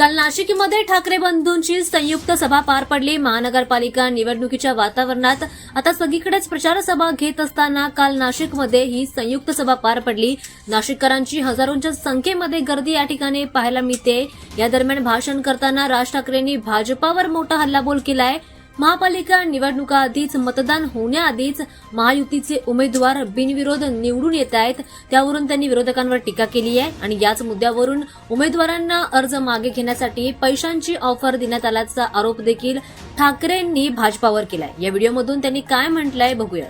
काल नाशिकमध्ये ठाकरे बंधूंची संयुक्त सभा पार पडली। महानगरपालिका निवडणुकीच्या वातावरणात आता सगळीकडेच प्रचार सभा घेत असताना काल नाशिकमध्ये ही संयुक्त सभा पार पडली। नाशिककरांची हजारोंच्या संख्येमध्ये गर्दी या ठिकाणी पाहायला मिळते। या दरम्यान भाषण करताना राज ठाकरेंनी भाजपावर मोठा हल्लाबोल केलाय। महापालिका निवडणुकाआधीच मतदान होण्याआधीच महायुतीचे उमेदवार बिनविरोध निवडून येत आहेत, त्यावरून त्यांनी विरोधकांवर टीका केली आहे आणि याच मुद्द्यावरून उमेदवारांना अर्ज मागे घेण्यासाठी पैशांची ऑफर देण्यात आल्याचा आरोप देखील ठाकरेंनी भाजपावर केलाय। या व्हिडिओमधून त्यांनी काय म्हटलंय बघूया।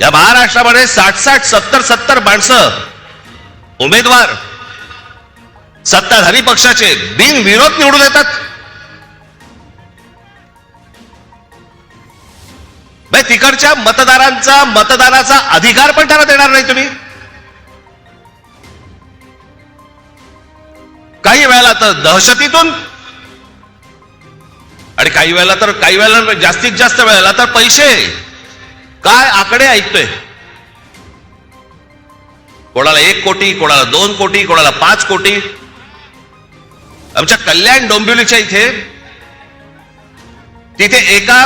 या महाराष्ट्रामध्ये 60-60, 70-70 माणसं उमेदवार सत्ताधारी पक्षाचे बिनविरोध निवडून येतात। तिकडच्या मतदारांचा मतदानाचा अधिकार पण त्यांना देणार नाही तुम्ही। काही वेळेला तर दहशतीतून आणि काही वेळेला जास्तीत जास्त वेळेला तर पैसे। काय आकडे ऐकतोय, कोणाला 1 कोटी, कोणाला 2 कोटी, कोणाला 5 कोटी। आमच्या कल्याण डोंबिवलीच्या तिथे एका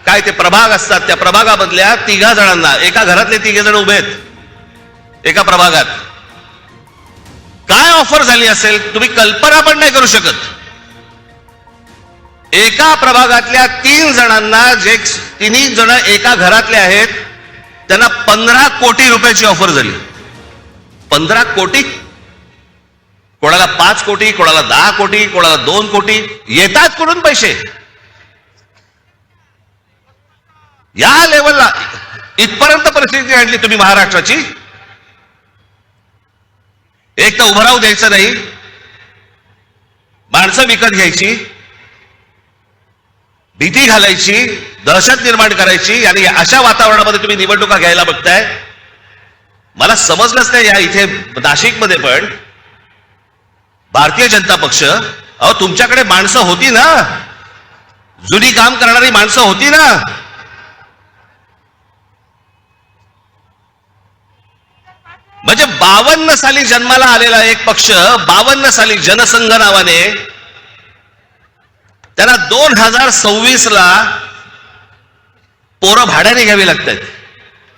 काय ते प्रभाग असतात, त्या प्रभागामधल्या 3 जणांना, एका घरातले 3 जण उभे आहेत एका प्रभागात। काय ऑफर झाली असेल तुम्ही कल्पना पण नाही करू शकत। एका प्रभागातल्या 3 जणांना, जे 3 जण एका घरातले आहेत, त्यांना 15 कोटी रुपयाची ऑफर झाली। 15 कोटी, कोणाला 5 कोटी, कोणाला 10 कोटी, कोणाला 2 कोटी। येतात कुठून पैसे? या लेवलला इथपर्यंत परिस्थिती आणली तुम्ही महाराष्ट्राची। एक तर उभं राहू द्यायचं नाही, माणसं विकत घ्यायची, भीती घालायची, दहशत निर्माण करायची आणि अशा वातावरणामध्ये तुम्ही निवडणुका घ्यायला बघताय। मला समजलंच नाही या इथे नाशिकमध्ये पण भारतीय जनता पक्ष, अहो तुमच्याकडे माणसं होती ना, जुनी काम करणारी माणसं होती ना। म्हणजे 52 साली जन्माला आलेला एक पक्ष, 52 साली जनसंघ नावाने, त्यांना 2026 ला पोरं भाड्याने घ्यावी लागतात।